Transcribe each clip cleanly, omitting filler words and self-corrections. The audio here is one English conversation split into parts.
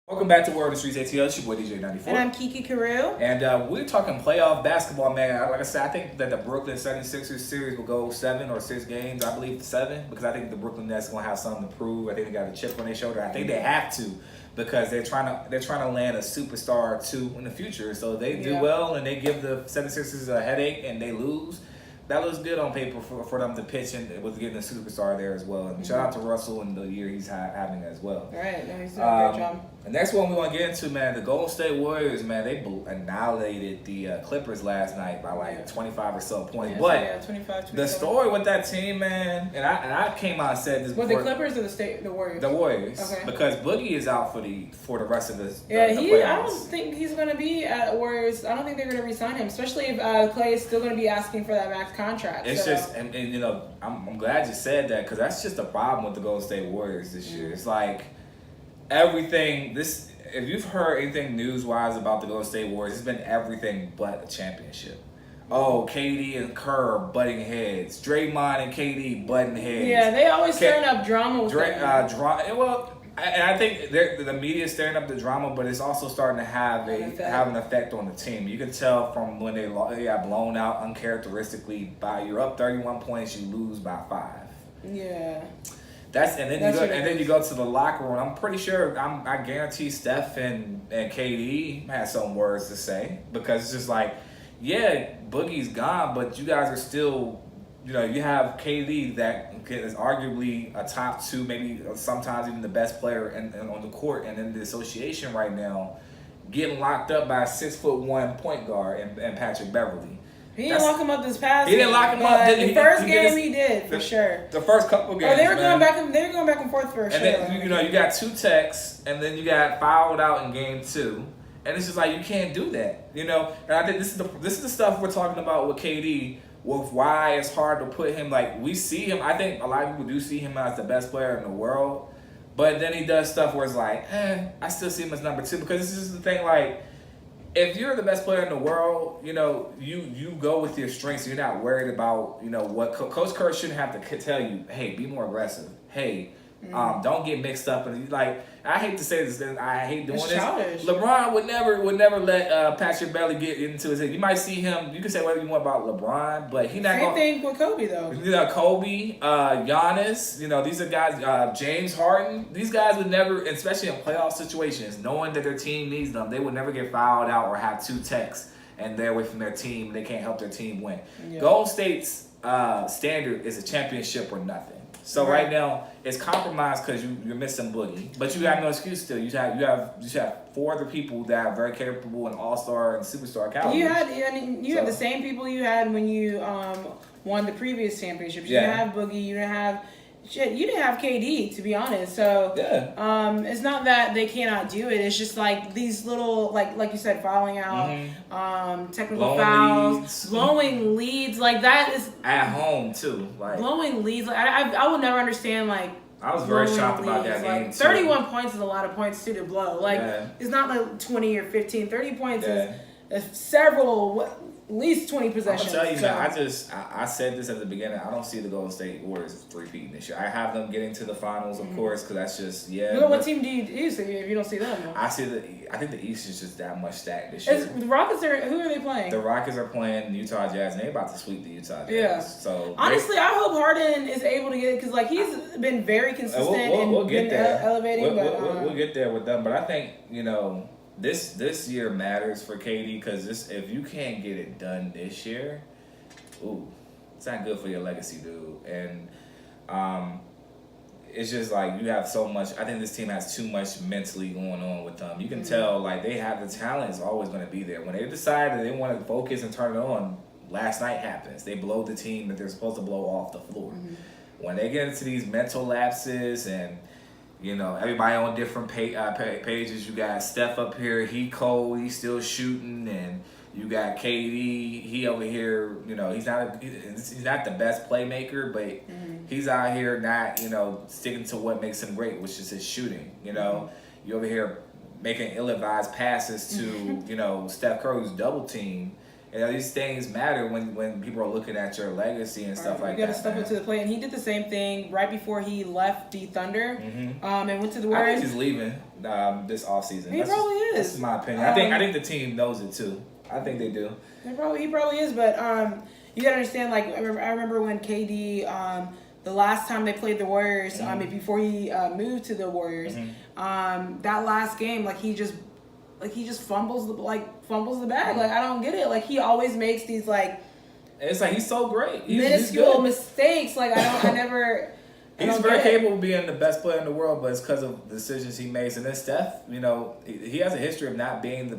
Welcome back to Word of the Streets ATL. It's your boy DJ 94. And I'm Kiki Karew. And we're talking playoff basketball, man. Like I said, I think that the Brooklyn 76ers series will go 7 or 6 games. I believe 7 because I think the Brooklyn Nets are going to have something to prove. I think they got a chip on their shoulder. I think they have to because they're trying to land a superstar or two in the future. So they do well and they give the 76ers a headache and they lose. That looks good on paper for them to pitch and with getting a superstar there as well. And shout out to Russell and the year he's having as well. All right, no, he's doing a great job. The next one we want to get into, man, the Golden State Warriors, man, they annihilated the Clippers last night by like 25 or so points. Yeah, but 25, the story with that team, man, and I came out and said this before. The Clippers or the Warriors? The Warriors. Okay. Because Boogie is out for the rest of the playoffs. I don't playoffs. think he's going to be at Warriors. I don't think they're going to re-sign him, especially if Clay is still going to be asking for that max contract. It's just, and you know, I'm glad you said that because that's just the problem with the Golden State Warriors this year. It's like everything, if you've heard anything news-wise about the Golden State Warriors, it's been everything but a championship. Oh, KD and Kerr butting heads. Draymond and KD butting heads. Yeah, they always stirring up drama with well, and I think the media is stirring up the drama, but it's also starting to have an effect on the team. You can tell from when they got blown out uncharacteristically by you're up 31 points, you lose by 5. Yeah. Then you go to the locker room. I'm pretty sure I guarantee Steph and KD had some words to say because it's just like, yeah, Boogie's gone, but you guys are still, you know, you have KD that is arguably a top 2, maybe sometimes even the best player on the court and in the association right now, getting locked up by a 6'1" point guard and Patrick Beverly. He didn't lock him up this past. He didn't lock him up. The first game he did for sure. The first couple games. They were going back and forth for sure. And then you got 2 techs, and then you got fouled out in game 2, and it's just like you can't do that, you know. And I think this is the stuff we're talking about with KD. With why it's hard to put him like we see him. I think a lot of people do see him as the best player in the world, but then he does stuff where it's like, I still see him as number 2 because this is the thing like. If you're the best player in the world, you know, you go with your strengths. You're not worried about, you know, what Coach Kerr shouldn't have to tell you, hey, be more aggressive. Hey, don't get mixed up. And like, I hate to say this, I hate doing this. Childish. LeBron would never let Patrick Beverly get into his head. You might see him. You can say whatever you want about LeBron, but he's not. Same thing with Kobe though. You know, Kobe, Giannis. You know, these are guys. James Harden. These guys would never, especially in playoff situations, knowing that their team needs them, they would never get fouled out or have 2 techs and they're away from their team. They can't help their team win. Yeah. Golden State's standard is a championship or nothing. So right now it's compromised because you're missing Boogie, but you have no excuse still. You have 4 other people that are very capable and all-star and superstar caliber. You had the same people you had when you won the previous championships. You didn't have Boogie. You didn't have KD, to be honest. So it's not that they cannot do it. It's just like these little, like you said, fouling out, technical fouls, blowing leads. Like that is at home too. Like blowing leads. Like I would never understand. Like I was very shocked about that game. Like 31 points is a lot of points too to blow. Like it's not like 20 or 15. 30 points is several. At least 20 possessions. I'll tell you, man, I said this at the beginning. I don't see the Golden State Warriors three-peating this year. I have them getting to the finals, of course, because that's just, what team do you see if you don't see them? I think the East is just that much stacked this year. The Rockets who are they playing? The Rockets are playing the Utah Jazz, and they're about to sweep the Utah Jazz. Yeah. So honestly, I hope Harden is able to get it because like he's been very consistent we'll get there. Elevating. We'll get there with them, but I think This year matters for KD because if you can't get it done this year, it's not good for your legacy, dude. And it's just like you have so much. I think this team has too much mentally going on with them. You can tell like they have the talent is always going to be there. When they decide that they want to focus and turn it on, last night happens. They blow the team that they're supposed to blow off the floor. When they get into these mental lapses and you know, everybody on different pages. You got Steph up here. He cold. He's still shooting. And you got KD. He over here, you know, he's not the best playmaker, but he's out here not, you know, sticking to what makes him great, which is his shooting. You know, you over here making ill-advised passes to, you know, Steph Curry's double team. You know, these things matter when people are looking at your legacy and stuff like that. You got to step up to the plate, and he did the same thing right before he left the Thunder, and went to the Warriors. I think he's leaving. this offseason. He probably is. That's my opinion. I think the team knows it too. I think they do. He probably is, but you gotta understand. Like I remember when KD, the last time they played the Warriors, before he moved to the Warriors, that last game, he just fumbles the bag. Like I don't get it. Like he always makes these It's like he's so great. Minuscule mistakes. Like I never. He's very capable of being the best player in the world, but it's because of the decisions he makes. And then Steph, he has a history of not being the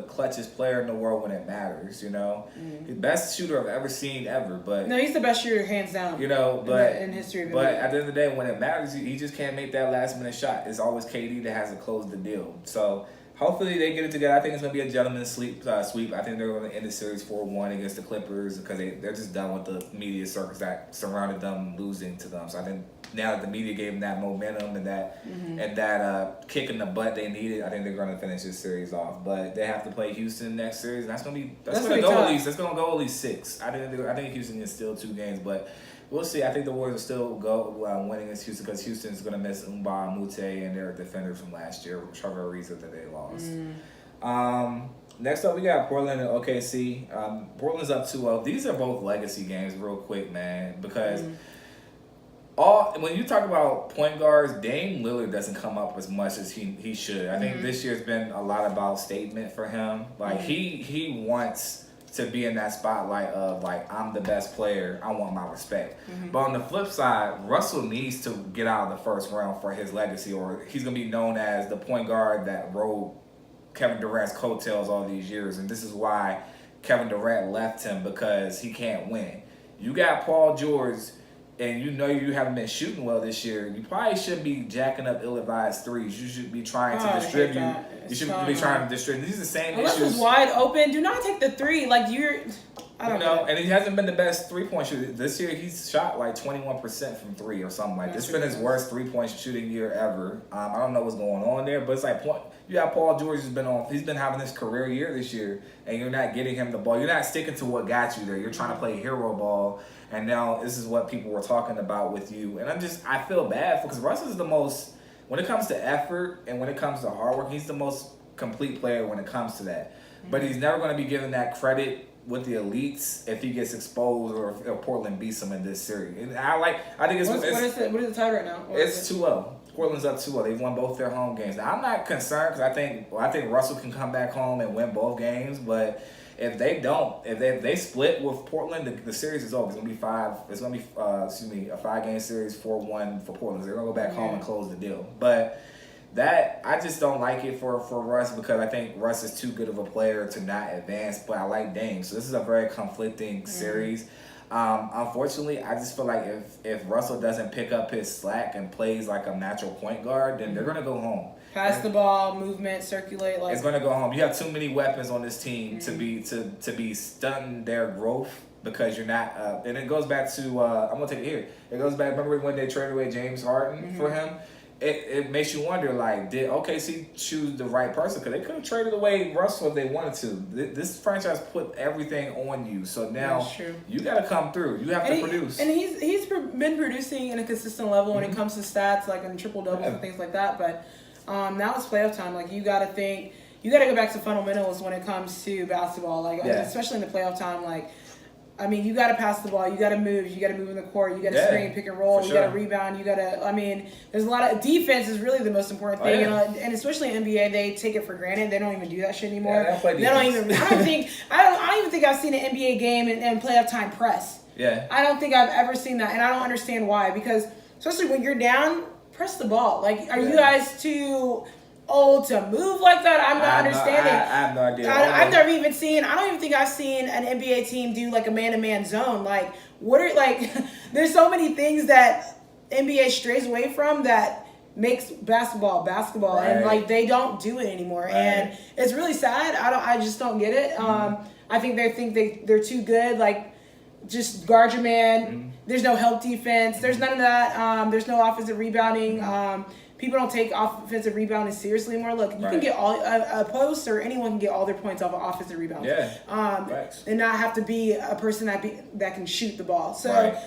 clutchest player in the world when it matters. The best shooter I've ever seen ever. But no, he's the best shooter hands down. In history. But at the end of the day, when it matters, he just can't make that last minute shot. It's always KD that has to close the deal. So. Hopefully they get it together. I think it's going to be a gentleman's sweep. I think they're going to end the series 4-1 against the Clippers because they're just done with the media circus that surrounded them losing to them. So I think now that the media gave them that momentum and that kick in the butt they needed, I think they're going to finish this series off. But they have to play Houston next series, and that's going to go at least 6. I think Houston is still 2 games, but. We'll see. I think the Warriors will still go winning against Houston because Houston's going to miss Mba Mute and their defenders from last year, Trevor Ariza, that they lost. Next up, we got Portland and OKC. Portland's up 2-0. These are both legacy games real quick, man, because when you talk about point guards, Dame Lillard doesn't come up as much as he should. I think this year's been a lot about statement for him. Like, he wants to be in that spotlight of I'm the best player, I want my respect. But on the flip side, Russell needs to get out of the first round for his legacy, or he's gonna be known as the point guard that rode Kevin Durant's coattails all these years, and this is why Kevin Durant left him, because he can't win. You got Paul George, and you haven't been shooting well this year. You probably shouldn't be jacking up ill-advised threes. You should be trying to distribute. You should be trying to distribute. These are the same Unless issues. it's wide open, do not take the 3. I don't know. And he hasn't been the best 3-point shooter. This year, he's shot 21% from 3 or something like that. It's been his worst 3-point shooting year ever. I don't know what's going on there, but it's you got Paul George he's been having his career year this year, and you're not getting him the ball. You're not sticking to what got you there. You're trying to play hero ball, and now this is what people were talking about with you. And I feel bad because Russ is the most, when it comes to effort and when it comes to hard work, he's the most complete player when it comes to that. But he's never going to be given that credit with the elites if he gets exposed or if Portland beats him in this series. And I think it's what is the tie right now? It's 2-0. Portland's up 2-0. They've won both their home games. Now I'm not concerned because I think Russell can come back home and win both games. But if they don't, if they split with Portland, the series is over. It's gonna be 5. It's gonna be a 5-game series, 4-1 for Portland. They're gonna go back home and close the deal. But that I just don't like it for Russ because I think Russ is too good of a player to not advance. But I like Dame, so this is a very conflicting series. Unfortunately, I just feel like if Russell doesn't pick up his slack and plays like a natural point guard, then they're gonna go home. Pass the ball, movement, circulate. It's gonna go home. You have too many weapons on this team to be stunting their growth because you're not. And it goes back to I'm gonna take it here. It goes back. Remember when they traded away James Harden for him? It makes you wonder, did OKC choose the right person? Because they could have traded away Russell if they wanted to. This franchise put everything on you. So now you got to come through. You have to produce. And he's been producing in a consistent level when it comes to stats, in triple-doubles and things like that. But now it's playoff time. You got to think. You got to go back to fundamentals when it comes to basketball. Especially in the playoff time. You got to pass the ball. You got to move. You got to move in the court. You got to screen, pick and roll. You got to rebound. You got to. There's a lot of defense is really the most important thing. And especially in NBA, they take it for granted. They don't even do that shit anymore. Yeah, they don't even. I don't even think I've seen an NBA game and playoff time press. Yeah. I don't think I've ever seen that, and I don't understand why. Because especially when you're down, press the ball. Are you guys too old to move like that? I'm not understanding. I have no idea. I've never even seen. I don't even think I've seen an NBA team do a man-to-man zone. What are There's so many things that NBA strays away from that makes basketball, and they don't do it anymore, and it's really sad. I just don't get it. I think they're too good. Just guard your man. There's no help defense. There's none of that. There's no offensive rebounding. People don't take offensive rebounding seriously anymore. Look, you can get all a post or anyone can get all their points off of offensive rebounds. Yeah. And not have to be a person that can shoot the ball. So,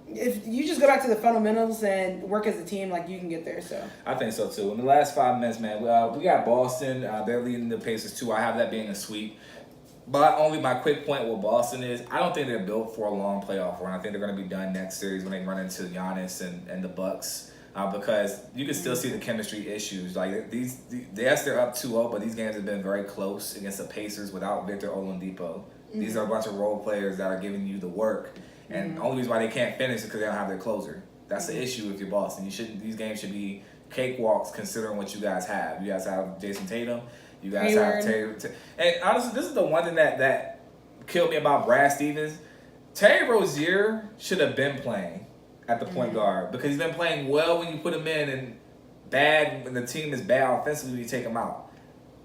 if you just go back to the fundamentals and work as a team, like you can get there. So I think so too. In the last 5 minutes, man, we got Boston. They're leading the Pacers too. I have that being a sweep. But only my quick point with Boston is I don't think they're built for a long playoff run. I think they're going to be done next series when they run into Giannis and the Bucks. Because you can still see the chemistry issues. Like yes, they're up 2-0, but these games have been very close against the Pacers without Victor Oladipo. These are a bunch of role players that are giving you the work. And the only reason why they can't finish is because they don't have their closer. That's the issue if you're Boston. These games should be cakewalks considering what you guys have. You guys have Jason Tatum. You guys have Taylor. And honestly, this is the one thing that killed me about Brad Stevens. Terry Rozier should have been playing at the point guard because he's been playing well when you put him in and bad when the team is bad offensively when you take him out.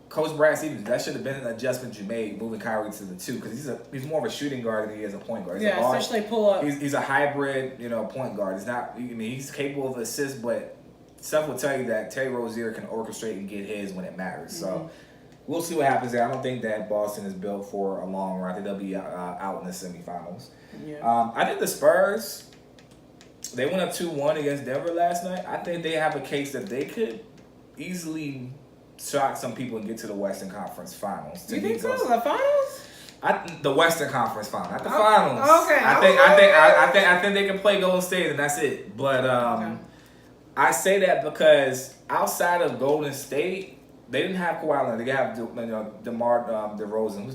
Coach Brad Stevens, that should have been an adjustment you made moving Kyrie to the 2 because he's more of a shooting guard than he is a point guard. Especially pull up. He's a hybrid, point guard. He's not. He's capable of assists, but stuff will tell you that Terry Rozier can orchestrate and get his when it matters. So we'll see what happens there. I don't think that Boston is built for a long run. I think they'll be out in the semifinals. Yeah. I think the Spurs, they went up 2-1 against Denver last night. I think they have a case that they could easily shock some people and get to the Western Conference Finals. You think so? The finals? The Western Conference Final, not the finals. Okay. I think they can play Golden State and that's it. But I say that because outside of Golden State, they didn't have Kawhi Leonard. They have DeMar DeRozan.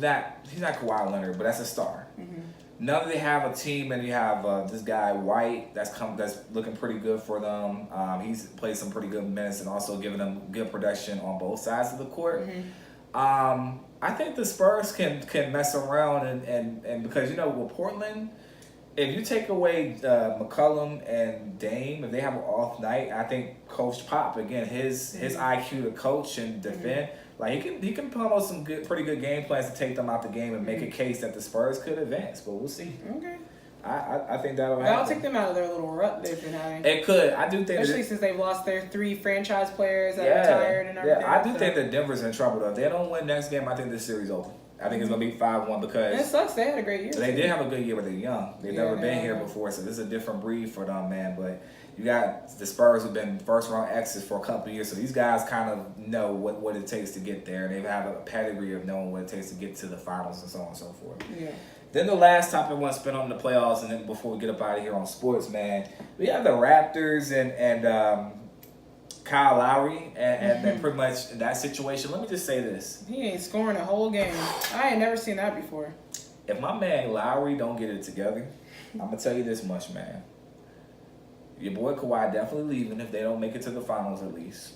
He's not Kawhi Leonard, but that's a star. Now that they have a team and you have this guy White that's looking pretty good for them. He's played some pretty good minutes and also giving them good production on both sides of the court. I think the Spurs can mess around and because with Portland, if you take away McCollum and Dame, if they have an off night, I think Coach Pop again his IQ to coach and defend. Like he can come up with some pretty good game plans to take them out the game and make a case that the Spurs could advance, but we'll see. Okay. I think that'll happen. That'll take them out of their little rut they've been having. It could. I do think, especially since they've lost their 3 franchise players that retired and everything. Yeah, I do think that Denver's in trouble though. If they don't win next game, I think this series over. I think it's gonna be 5-1 because it sucks. They had a great year. They did have a good year, but they're young. They've never been here before, so this is a different breed for them, man. But you got the Spurs who've been first round exits for a couple of years, so these guys kind of know what it takes to get there, and they have a pedigree of knowing what it takes to get to the finals and so on and so forth. Yeah. Then the last topic I want to spend on the playoffs, and then before we get up out of here on sports, man, we have the Raptors and Kyle Lowry, and then pretty much in that situation. Let me just say this: he ain't scoring a whole game. I ain't never seen that before. If my man Lowry don't get it together, I'm gonna tell you this much, man. Your boy Kawhi definitely leaving if they don't make it to the finals at least,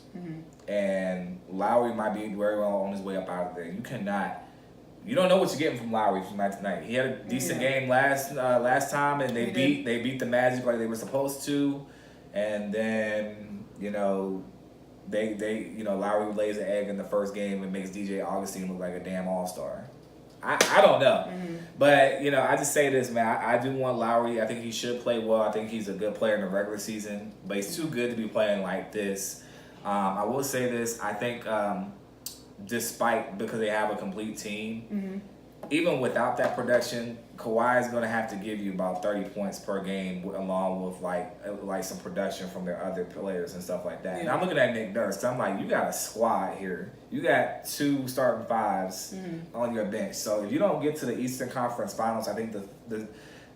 and Lowry might be very well on his way up out of there. You don't know what you're getting from Lowry from night to night. He had a decent game last time, and they beat the Magic like they were supposed to, and then Lowry lays an egg in the first game and makes DJ Augustine look like a damn all-star. I don't know, but I just say this, man. I do want Lowry. I think he should play well. I think he's a good player in the regular season, but he's too good to be playing like this. I will say this. I think. Because they have a complete team, even without that production, Kawhi is going to have to give you about 30 points per game, along with like some production from their other players and stuff like that. Yeah. And I'm looking at Nick Nurse, so I'm like, you got a squad here. You got 2 starting 5s on your bench. So if you don't get to the Eastern Conference Finals, I think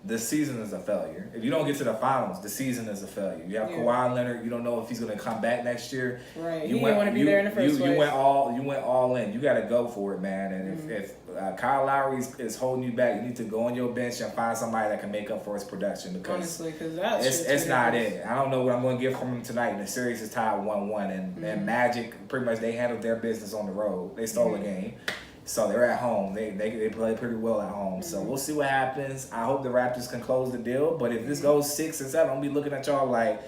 the season is a failure. If you don't get to the finals, the season is a failure. You have Kawhi Leonard. You don't know if he's going to come back next year. Right. You didn't want to be there in the first place. You went all in. You got to go for it, man. And if Kyle Lowry is holding you back, you need to go on your bench and find somebody that can make up for his production. Because honestly, because it's not it. I don't know what I'm going to get from him tonight. And the series is tied 1-1, and Magic pretty much they handled their business on the road. They stole the game. So they're at home. They play pretty well at home. So we'll see what happens. I hope the Raptors can close the deal. But if this goes 6 and 7, I'm gonna be looking at y'all like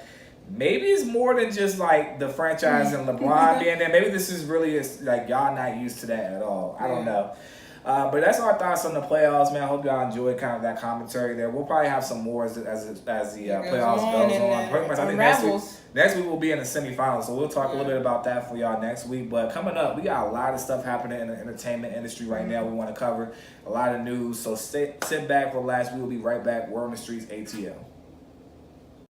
maybe it's more than just like the franchise and LeBron being there. Maybe this is really like y'all not used to that at all. I don't know. But that's our thoughts on the playoffs, man. I hope y'all enjoyed kind of that commentary there. We'll probably have some more as the playoffs goes on. Pretty much, I think next week we'll be in the semifinals, so we'll talk a little bit about that for y'all next week. But coming up, we got a lot of stuff happening in the entertainment industry right now. We want to cover a lot of news, so sit back, relax. We will be right back. Word on the Streets, ATL.